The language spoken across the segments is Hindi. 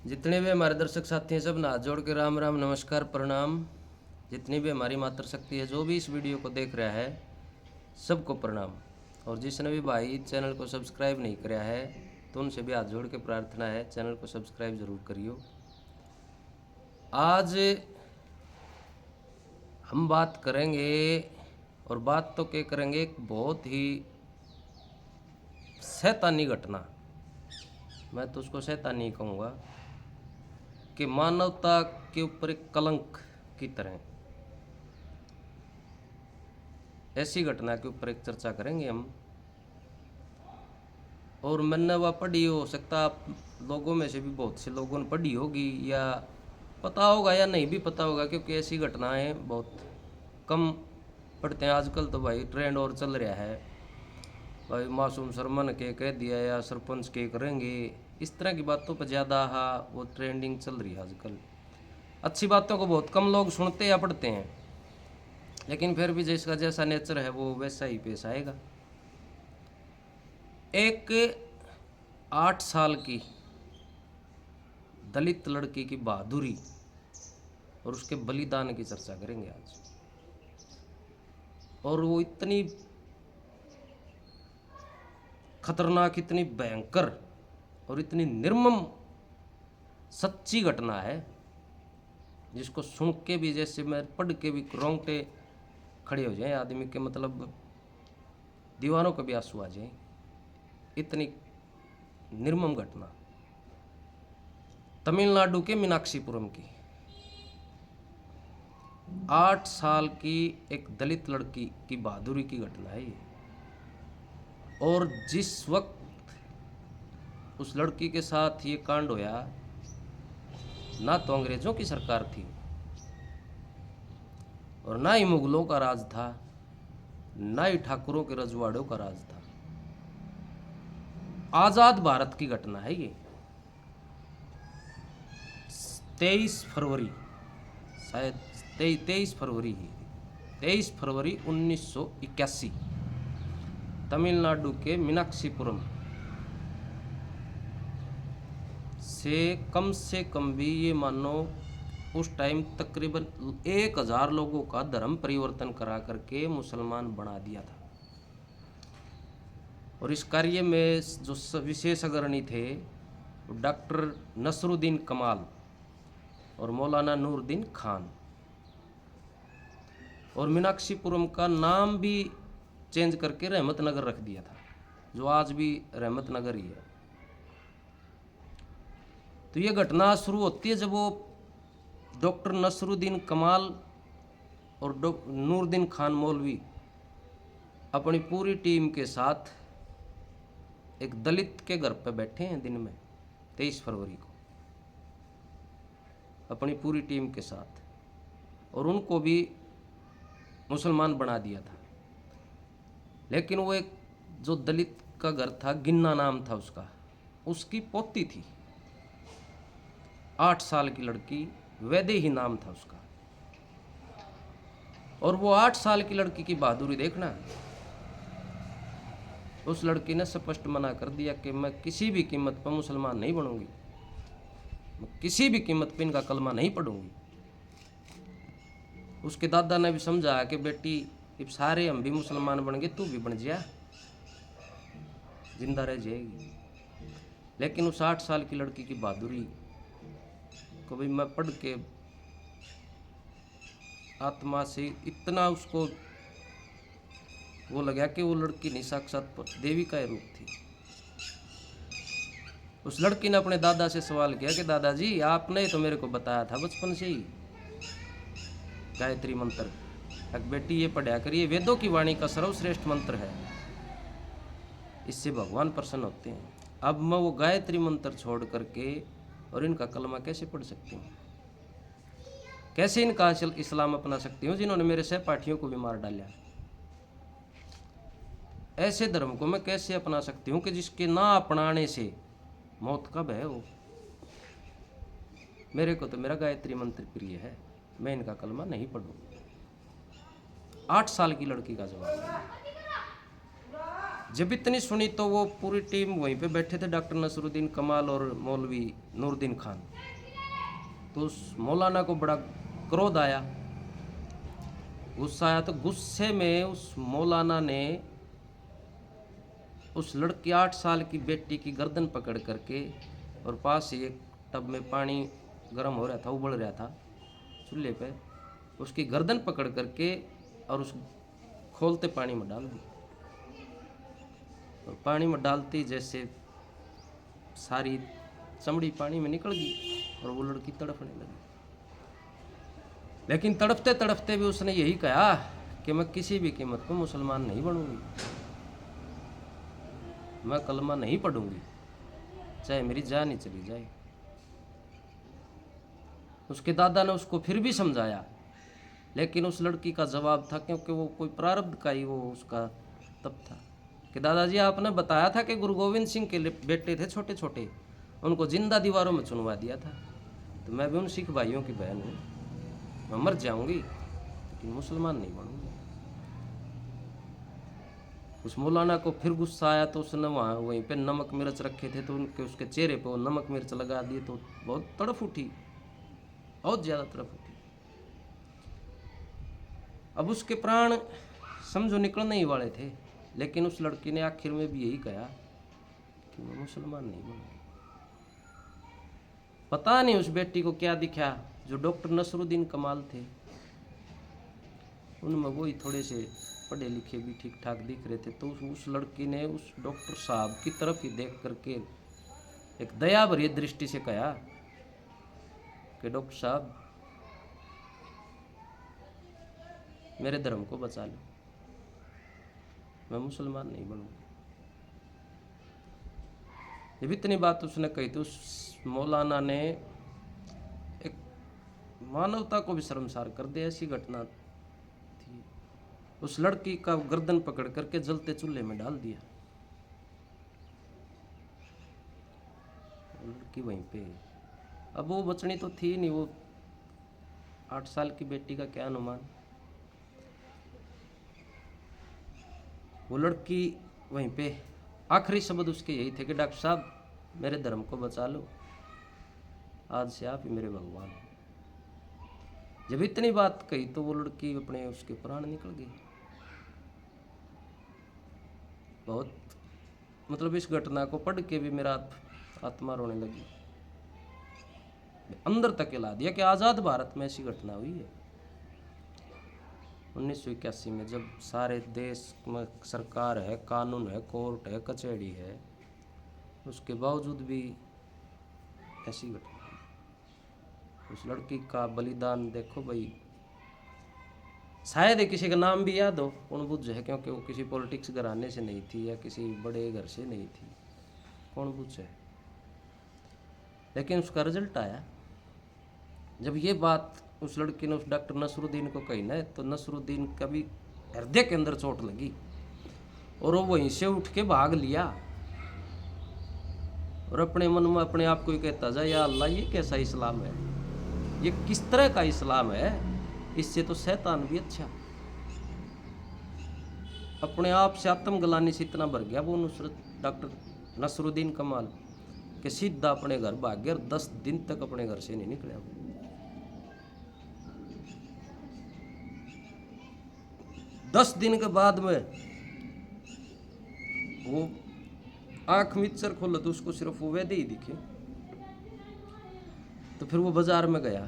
जितने भी हमारे दर्शक साथी हैं सब हाथ जोड़ के राम राम नमस्कार प्रणाम। जितनी भी हमारी मातृशक्ति है, जो भी इस वीडियो को देख रहा है, सबको प्रणाम। और जिसने भी भाई चैनल को सब्सक्राइब नहीं किया है तो उनसे भी हाथ जोड़ के प्रार्थना है, चैनल को सब्सक्राइब जरूर करियो। आज हम बात करेंगे, और बात तो क्या करेंगे, एक बहुत ही शैतानी घटना, मैं तो उसको शैतानी कहूँगा, कि मानवता के ऊपर एक कलंक की तरह ऐसी घटना के ऊपर एक चर्चा करेंगे हम। और मैंने वह पढ़ी, हो सकता आप लोगों में से भी बहुत से लोगों ने पढ़ी होगी, या पता होगा या नहीं भी पता होगा, क्योंकि ऐसी घटनाएं बहुत कम पढ़ते हैं आजकल। तो भाई ट्रेंड और चल रहा है, भाई मासूम सरमन के कह दिया या सरपंच के करेंगे, इस तरह की बातों पर ज़्यादा वो ट्रेंडिंग चल रही है आजकल। अच्छी बातों को बहुत कम लोग सुनते या पढ़ते हैं, लेकिन फिर भी जिसका जैसा नेचर है वो वैसा ही पेश आएगा। एक 8 साल की दलित लड़की की बहादुरी और उसके बलिदान की चर्चा करेंगे आज। और वो इतनी खतरनाक, इतनी भयंकर और इतनी निर्मम सच्ची घटना है, जिसको सुन के भी, जैसे मैं पढ़ के भी रोंगटे खड़े हो जाए आदमी के, मतलब दीवारों को भी आंसू आ जाए। इतनी निर्मम घटना तमिलनाडु के मीनाक्षीपुरम की 8 साल की एक दलित लड़की की बहादुरी की घटना है ये। और जिस वक्त उस लड़की के साथ ये कांड होया, ना तो अंग्रेजों की सरकार थी और ना ही मुगलों का राज था, ना ही ठाकुरों के रजवाड़ों का राज था। आजाद भारत की घटना है ये। 23 फरवरी, शायद 23 फरवरी ही, 23 फरवरी 1981, तमिलनाडु के मीनाक्षीपुरम से कम भी ये मानो उस टाइम तकरीबन 1000 लोगों का धर्म परिवर्तन करा करके मुसलमान बना दिया था। और इस कार्य में जो विशेष अग्रणी थे, डॉक्टर नसरुद्दीन कमाल और मौलाना नूरुद्दीन खान। और मीनाक्षीपुरम का नाम भी चेंज करके रहमत नगर रख दिया था, जो आज भी रहमत नगर ही है। तो ये घटना शुरू होती है जब वो डॉक्टर नसरुद्दीन कमाल और नूरुद्दीन खान मौलवी अपनी पूरी टीम के साथ एक दलित के घर पर बैठे हैं दिन में 23 फरवरी को, अपनी पूरी टीम के साथ, और उनको भी मुसलमान बना दिया था। लेकिन वो एक जो दलित का घर था, गिन्ना नाम था उसका, उसकी पोती थी, 8 साल की लड़की, वैदेही नाम था उसका। और वो 8 साल की लड़की की बहादुरी देखना, उस लड़की ने स्पष्ट मना कर दिया कि मैं किसी भी कीमत पर मुसलमान नहीं बनूंगी, मैं किसी भी कीमत पर इनका कलमा नहीं पढ़ूंगी। उसके दादा ने भी समझाया कि बेटी, अब सारे हम भी मुसलमान बन गए, तू भी बन जा, जिंदा रह जाएगी। लेकिन उस 8 साल की लड़की की बहादुरी को भी मैं पढ़ के आत्मा से इतना उसको वो लगा कि वो लड़की नहीं, साक्षात देवी का रूप थी। उस लड़की ने अपने दादा से सवाल किया कि दादाजी, आपने तो मेरे को बताया था बचपन से ही गायत्री मंत्र, अब बेटी ये पढ़ा करिए, वेदों की वाणी का सर्वश्रेष्ठ मंत्र है, इससे भगवान प्रसन्न होते हैं। अब मैं वो गायत्री मंत्र छोड़ करके और इनका कलमा कैसे पढ़ सकती हूँ, कैसे इनका इस्लाम अपना सकती हूँ, जिन्होंने मेरे सहपाठियों को भी मार डाला। ऐसे धर्म को मैं कैसे अपना सकती हूँ कि जिसके ना अपनाने से मौत का भय हो। मेरे को तो मेरा गायत्री मंत्र प्रिय है, मैं इनका कलमा नहीं पढ़ूँ। 8 साल की लड़की का जवाब। जब इतनी सुनी तो वो पूरी टीम वहीं पे बैठे थे, डॉक्टर नसरुद्दीन कमाल और मौलवी नूरुद्दीन खान। तो उस मौलाना को बड़ा क्रोध आया, गुस्सा आया। तो गुस्से में उस मौलाना ने उस लड़की 8 साल की बेटी की गर्दन पकड़ करके, और पास ही एक टब में पानी गर्म हो रहा था, उबल रहा था चूल्हे पे, उसकी गर्दन पकड़ करके और उस खोलते पानी में डाल दी। और पानी में डालती जैसे सारी चमड़ी पानी में निकल गई और वो लड़की तड़पने लगी। लेकिन तड़पते तड़पते भी उसने यही कहा कि मैं किसी भी कीमत पर मुसलमान नहीं बनूंगी, मैं कलमा नहीं पढ़ूंगी, चाहे मेरी जान ही चली जाए। उसके दादा ने उसको फिर भी समझाया, लेकिन उस लड़की का जवाब था, क्योंकि वो कोई प्रारब्ध का ही वो उसका तब था, कि दादाजी आपने बताया था कि गुरु गोविंद सिंह के बेटे थे छोटे छोटे, उनको जिंदा दीवारों में चुनवा दिया था। तो मैं भी उन सिख भाइयों की बहन हूँ, मैं मर जाऊंगी लेकिन मुसलमान नहीं बनूंगी। उस मौलाना को फिर गुस्सा आया, तो उसने वहीं पे नमक मिर्च रखे थे, तो उसके चेहरे पे वो नमक मिर्च लगा दिए, तो बहुत तड़फ उठी, बहुत ज़्यादा तड़फ उठी। अब उसके प्राण समझो निकलने ही वाले थे, लेकिन उस लड़की ने आखिर में भी यही कहा कि मैं मुसलमान नहीं बनूंगी। पता नहीं उस बेटी को क्या दिखा, जो डॉक्टर नसरुद्दीन कमाल थे, उनमें वही थोड़े से पढ़े लिखे भी ठीक ठाक दिख रहे थे। तो उस लड़की ने उस डॉक्टर साहब की तरफ ही देख करके एक दया भरी दृष्टि से कहा कि डॉक्टर साहब मेरे धर्म को बचा लो, मैं मुसलमान नहीं बनूंगा। जब इतनी बात उसने कही तो उस मौलाना ने एक मानवता को भी शर्मसार कर दिया, ऐसी घटना थी। उस लड़की का गर्दन पकड़ करके जलते चूल्हे में डाल दिया। लड़की वहीं पे, अब वो बचनी तो थी नहीं, वो 8 साल की बेटी का क्या अनुमान। वो लड़की वहीं पे, आखिरी शब्द उसके यही थे कि डॉक्टर साहब मेरे धर्म को बचा लो, आज से आप ही मेरे भगवान। जब इतनी बात कही तो वो लड़की अपने उसके प्राण निकल गई। बहुत मतलब इस घटना को पढ़ के भी मेरा आत्मा रोने लगी, अंदर तक हिला दिया कि आज़ाद भारत में ऐसी घटना हुई है। 1981 में जब सारे देश में सरकार है, कानून है, कोर्ट है, कचहरी है, उसके बावजूद भी ऐसी घटना। उस लड़की का बलिदान देखो भाई, शायद किसी का नाम भी याद हो, कौन बुझ है, क्योंकि वो किसी पॉलिटिक्स घराने से नहीं थी या किसी बड़े घर से नहीं थी, कौन बुझ है। लेकिन उसका रिजल्ट आया। जब ये बात उस लड़की ने उस डॉक्टर नसरुद्दीन को कही ना, तो नसरुद्दीन का भी हृदय के अंदर चोट लगी और वो वहीं से उठ के भाग लिया और अपने मन में अपने आप को ही कहता जा, या अल्लाह ये कैसा इस्लाम है, ये किस तरह का इस्लाम है, इससे तो शैतान भी अच्छा। अपने आप से आत्मग्लानि से इतना भर गया वो डॉक्टर नसरुद्दीन कमाल के सीधा अपने घर भाग गया और 10 दिन तक अपने घर से नहीं निकला। 10 दिन के बाद में वो आंख मिचर खोला तो उसको सिर्फ वो वैद्य ही दिखे। तो फिर वो बाजार में गया,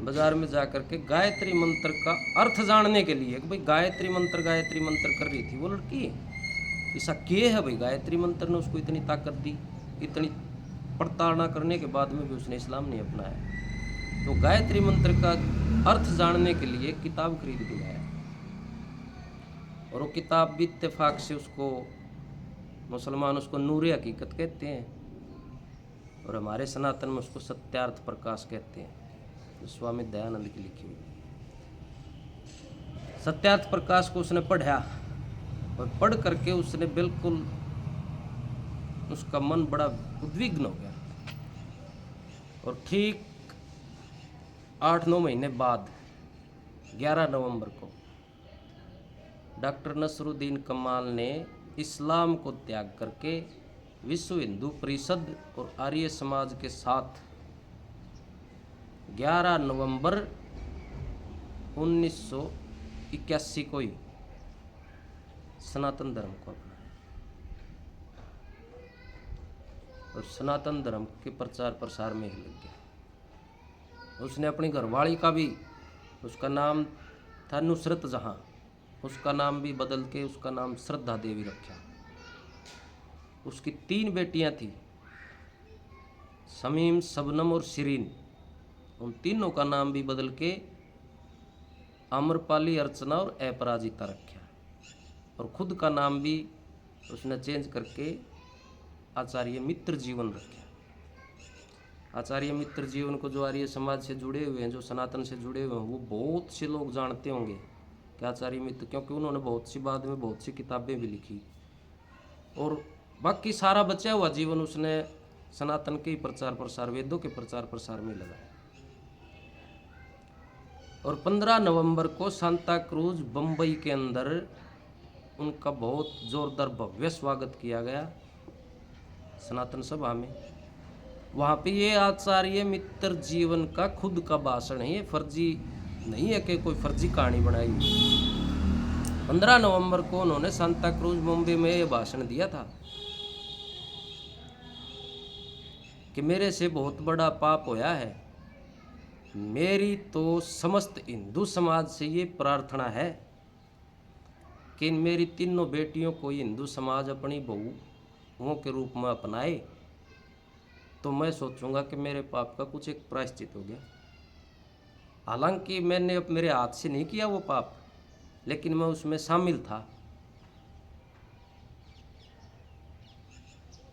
बाजार में जा करके गायत्री मंत्र का अर्थ जानने के लिए, कि भाई गायत्री मंत्र कर रही थी वो लड़की, ऐसा क्या है भाई गायत्री मंत्र ने उसको इतनी ताकत दी। इतनी प्रताड़ना करने के बाद में भी उसने इस्लाम नहीं अपनाया। तो गायत्री मंत्र का अर्थ जानने के लिए किताब खरीद के लाया और वो किताब भी इत्तेफाक से उसको मुसलमान उसको नूर हकीकत कहते हैं और हमारे सनातन में उसको सत्यार्थ प्रकाश कहते हैं, तो स्वामी दयानंद की लिखी हुई सत्यार्थ प्रकाश को उसने पढ़ा और पढ़ करके उसने बिल्कुल, उसका मन बड़ा उद्विग्न हो गया। और ठीक 8-9 महीने बाद 11 नवंबर को डॉक्टर नसरुद्दीन कमाल ने इस्लाम को त्याग करके विश्व हिंदू परिषद और आर्य समाज के साथ 11 नवंबर 1981 को ही सनातन धर्म को अपनाया और सनातन धर्म के प्रचार प्रसार में ही लग गया। उसने अपनी घरवाली का भी, उसका नाम था नुसरत जहां, उसका नाम भी बदल के उसका नाम श्रद्धा देवी रखा। उसकी 3 बेटियां थी, शमीम, शबनम और शिरीन। उन तीनों का नाम भी बदल के आम्रपाली, अर्चना और अपराजिता रखा और खुद का नाम भी उसने चेंज करके आचार्य मित्र जीवन रखा। आचार्य मित्र जीवन को जो आर्य समाज से जुड़े हुए हैं, जो सनातन से जुड़े हुए हैं, वो बहुत से लोग जानते होंगे कि आचार्य मित्र, क्योंकि उन्होंने बहुत सी बाद में बहुत सी किताबें भी लिखी और बाकी सारा बचा हुआ जीवन उसने सनातन के प्रचार प्रसार, वेदों के प्रचार प्रसार में लगाया। और 15 नवंबर को सांता क्रूज बम्बई के अंदर उनका बहुत जोरदार भव्य स्वागत किया गया सनातन सभा में। वहाँ पे ये आचार्य मित्र जीवन का खुद का भाषण है, ये फर्जी नहीं है कि कोई फर्जी कहानी बनाई। 15 नवंबर को उन्होंने सांता क्रूज मुंबई में ये भाषण दिया था कि मेरे से बहुत बड़ा पाप होया है। मेरी तो समस्त हिंदू समाज से ये प्रार्थना है कि मेरी तीनों बेटियों को हिंदू समाज अपनी बहुओं के रूप में अपनाए, तो मैं सोचूंगा कि मेरे पाप का कुछ एक प्रायश्चित हो गया। हालांकि मैंने अब मेरे हाथ से नहीं किया वो पाप, लेकिन मैं उसमें शामिल था।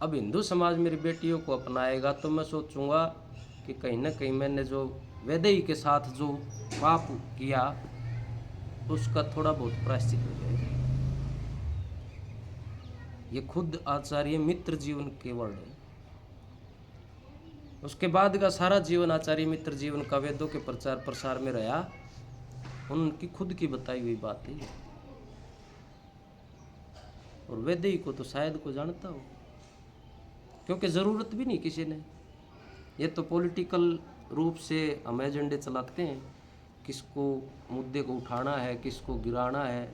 अब हिंदू समाज मेरी बेटियों को अपनाएगा तो मैं सोचूंगा कि कहीं ना कहीं मैंने जो वैदेही के साथ जो पाप किया उसका थोड़ा बहुत प्रायश्चित हो जाएगा। ये खुद आचार्य मित्र जीवन के वर्ड है। उसके बाद का सारा जीवन आचार्य मित्र जीवन का वेदों के प्रचार प्रसार में रहा। उनकी खुद की बताई हुई बात है और वैदेही को तो शायद को जानता हो, क्योंकि ज़रूरत भी नहीं किसी ने। ये तो पॉलिटिकल रूप से हम एजेंडे चलाते हैं, किसको मुद्दे को उठाना है, किसको गिराना है,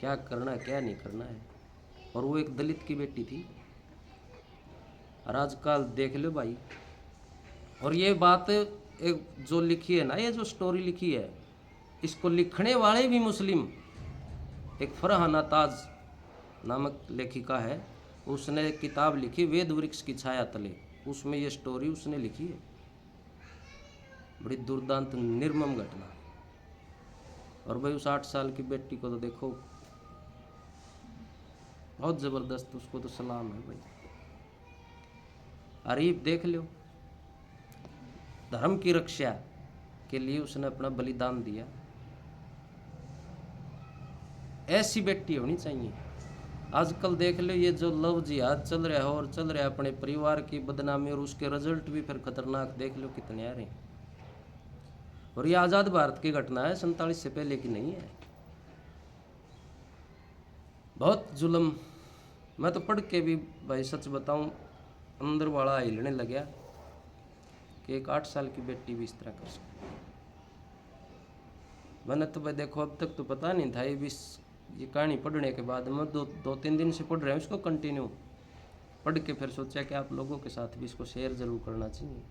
क्या करना है, क्या नहीं करना है। और वो एक दलित की बेटी थी और आजकल देख लो भाई। और ये बात एक जो लिखी है ना, ये जो स्टोरी लिखी है, इसको लिखने वाले भी मुस्लिम, एक फरहाना ताज नामक लेखिका है, उसने किताब लिखी वेद वृक्ष की छाया तले, उसमें ये स्टोरी उसने लिखी है। बड़ी दुर्दांत निर्मम घटना। और भाई उस 8 साल की बेटी को तो देखो, बहुत जबरदस्त, उसको तो सलाम है भाई। अरीब देख लो, धर्म की रक्षा के लिए उसने अपना बलिदान दिया। ऐसी बेटी होनी चाहिए। आजकल देख लो ये जो लव जिहाद चल रहा है और चल रहा है, अपने परिवार की बदनामी, और उसके रिजल्ट भी फिर खतरनाक देख लो कितने आ रहे हैं। और ये आज़ाद भारत की घटना है, 47 से पहले की नहीं है। बहुत जुल्म। मैं तो पढ़ के भी भाई सच बताऊं अंदर वाला हिलने लग गया कि एक 8 साल की बेटी भी इस तरह कर सकती। मैंने तो भाई देखो अब तक तो पता नहीं था, ये कहानी पढ़ने के बाद मैं 2-3 दिन से पढ़ रहा हूँ इसको कंटिन्यू। पढ़ के फिर सोचा कि आप लोगों के साथ भी इसको शेयर ज़रूर करना चाहिए।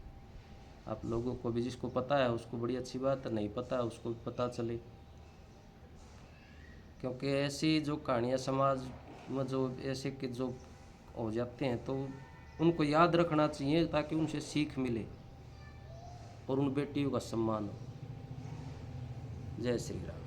आप लोगों को भी, जिसको पता है उसको बड़ी अच्छी बात है, नहीं पता है उसको भी पता चले। क्योंकि ऐसी जो कहानियाँ समाज में जो ऐसे के जो हो जाते हैं तो उनको याद रखना चाहिए, ताकि उनसे सीख मिले और उन बेटियों का सम्मान हो। जय श्री राम।